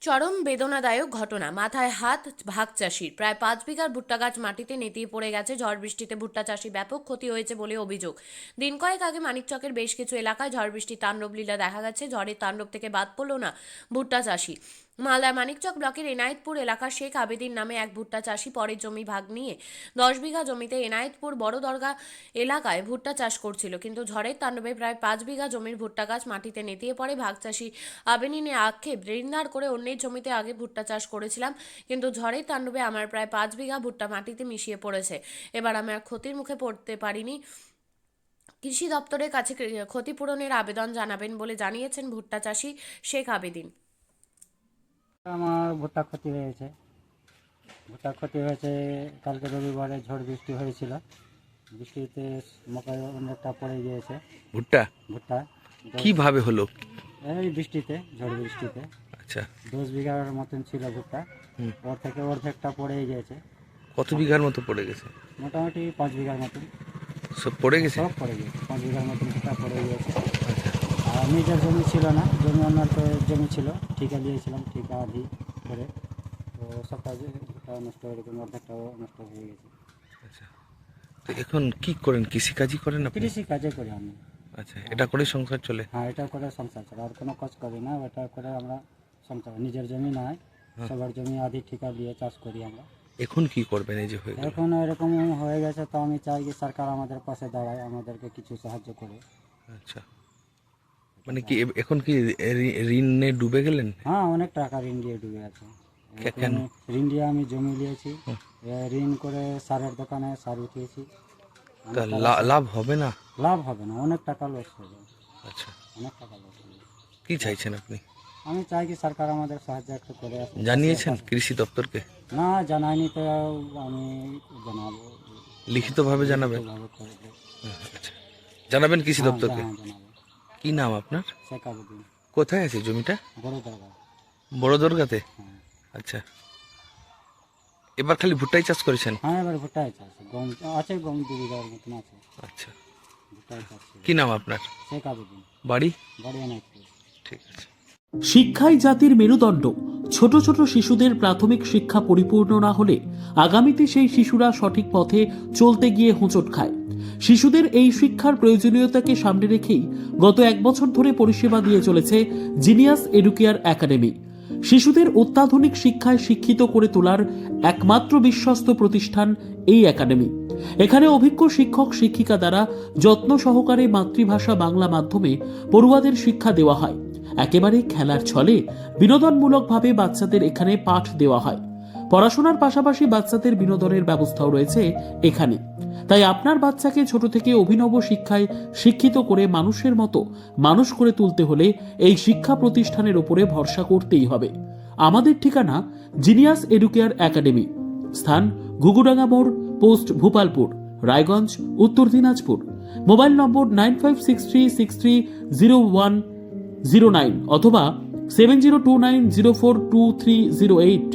চরম বেদনাদায়ক ঘটনা, মাথায় হাত ভাগ চাষির। প্রায় 5 বিঘার ভুট্টা গাছ মাটিতে নেতিয়ে পড়ে গেছে। ঝড় বৃষ্টিতে ভুট্টা চাষি ব্যাপক ক্ষতি হয়েছে বলে অভিযোগ। দিন কয়েক আগে মানিকচকের বেশ কিছু এলাকায় ঝড় বৃষ্টির তাণ্ডবলীলা দেখা গেছে। ঝড়ের তাণ্ডব থেকে বাদ পড়ল না ভুট্টা চাষি। মালদার মানিকচক ব্লকের এনায়েতপুর এলাকার শেখ আবেদিন নামে এক ভুট্টা চাষি পরের জমি ভাগ নিয়ে 10 বিঘা জমিতে এনায়েতপুর বড় দরগা এলাকায় ভুট্টা চাষ করছিল, কিন্তু ঝড়ের তাণ্ডবে প্রায় 5 বিঘা জমির ভুট্টা গাছ মাটিতে নেতিয়ে পড়ে। ভাগ চাষি আবেদিনের আক্ষেপ, ঋণধার করে অন্যের জমিতে আগে ভুট্টা চাষ করেছিলাম, কিন্তু ঝড়ের তাণ্ডবে আমার প্রায় 5 বিঘা ভুট্টা মাটিতে মিশিয়ে পড়েছে। এবার আমি আর ক্ষতির মুখে পড়তে পারিনি। কৃষি দপ্তরের কাছে ক্ষতিপূরণের আবেদন জানাবেন বলে জানিয়েছেন ভুট্টা চাষি শেখ আবেদিন। আমার ভুট্টা ক্ষতি হয়েছে। কালকে রবিবারে ঝড় বৃষ্টি হয়েছিল। বৃষ্টিতে মকাই অনেকটা পড়ে গিয়েছে। ভুট্টা ভুট্টা কিভাবে হলো? এই বৃষ্টিতে, ঝড় বৃষ্টিতে আচ্ছা, 10 বিঘার মতন ছিল ভুট্টা। ওর থেকে অর্ধেকটা পড়ে গিয়েছে। কত বিঘার মতো পড়ে গেছে? মোটামুটি 5 বিঘার মতন সব পড়ে গেছে? সব পড়ে গিয়েছে। 5 বিঘার মতন ভুট্টা পড়ে গিয়েছে। আচ্ছা, আর নিজের জমি ছিল না, জমি অন্যান্য জমি ছিল, ঠিকা দিয়েছিলাম, ঠিকা আধি করে। তো সবটা ভুট্টা নষ্ট হয়ে গেছে, অর্ধেকটাও নষ্ট হয়ে গেছে। আচ্ছা। তো এখন কি করেন? কৃষিকাজই করেন আপনি? কৃষি কাজে করি আমি। আচ্ছা, এটা করে সংসার চলে? হ্যাঁ, এটা করে সংসার চলে, আর কোনো কাজ করি না। এটা করে আমরা সংসার, নিজের জমি নয়, সবার জমি আধি ঠিকা দিয়ে চাষ করি আমরা। এখন কি করবেন এই যে হয়ে গেল? এখন এরকম হয়ে গেছে, তো আমি চাই যে সরকার আমাদের পাশে দাঁড়ায়, আমাদেরকে কিছু সাহায্য করে। আচ্ছা, মানে কি এখন কি ঋণে ডুবে গেলেন? হ্যাঁ, অনেক টাকা ঋণ দিয়ে ডুবে আছে। কেন? ঋণ দিয়ে আমি জমি নিয়েছি, ঋণ করে সারের দোকানে সার উঠিয়েছি। তা লাভ হবে না? লাভ হবে না, অনেক টাকা লস হবে। আচ্ছা, অনেক টাকা লস হবে। কি চাইছেন আপনি? আমি চাই কি সরকার আমাদের সাহায্য একটু করে। জানিয়েছেন কৃষি দপ্তরকে? না, জানাইনি, তো আমি জানাবো। লিখিতভাবে জানাবেন? লিখিতভাবে করে দেব। আচ্ছা, জানাবেন কৃষি হ্যাঁ, দপ্তরকে? জানাবো। কি নাম আপনার? শেখ আবেদিন, কোথায় আছে জমিটা? বড় দরগা। বড় দরগাতে? হ্যাঁ। আচ্ছা, এবার খালি ভুট্টাই চাষ করেছেন? হ্যাঁ, এবার ভুট্টাই চাষ, গম আছে, গম 2 বিঘার মতন আছে। আচ্ছা, ভুট্টাই চাষ করি। কি নাম আপনার? শেখ আবেদিন, বাড়ি? বাড়ি এনায়েতপুর। ঠিক আছে। শিক্ষাই জাতির মেরুদণ্ড। ছোট ছোট শিশুদের প্রাথমিক শিক্ষা পরিপূর্ণ না হলে আগামীতে সেই শিশুরা সঠিক পথে চলতে গিয়ে হোঁচট খায়। শিশুদের এই শিক্ষার প্রয়োজনীয়তাকে সামনে রেখেই গত 1 বছর ধরে পরিষেবা দিয়ে চলেছে জিনিয়াস এডুকেয়ার একাডেমি। শিশুদের অত্যাধুনিক শিক্ষায় শিক্ষিত করে তোলার একমাত্র বিশ্বস্ত প্রতিষ্ঠান এই একাডেমি। এখানে অভিজ্ঞ শিক্ষক শিক্ষিকা দ্বারা যত্ন সহকারে মাতৃভাষা বাংলা মাধ্যমে পড়ুয়াদের শিক্ষা দেওয়া হয়। একেবারে খেলার ছলে বিনোদনমূলকভাবে বাচ্চাদের এখানে পাঠ দেওয়া হয়। পড়াশোনার পাশাপাশি বাচ্চাদের বিনোদনের ব্যবস্থাও রয়েছে এখানে। তাই আপনার বাচ্চাকে ছোট থেকে অভিনব শিক্ষায় শিক্ষিত করে মানুষের মতো মানুষ করে তুলতে হলে এই শিক্ষা প্রতিষ্ঠানের উপরে ভরসা করতেই হবে। আমাদের ঠিকানা জিনিয়াস এডুকেয়ার একাডেমি, স্থান ঘুঘুডাঙ্গা মোড়, পোস্ট ভূপালপুর, রায়গঞ্জ, উত্তর দিনাজপুর। মোবাইল নম্বর 9563630109 অথবা 7029042308।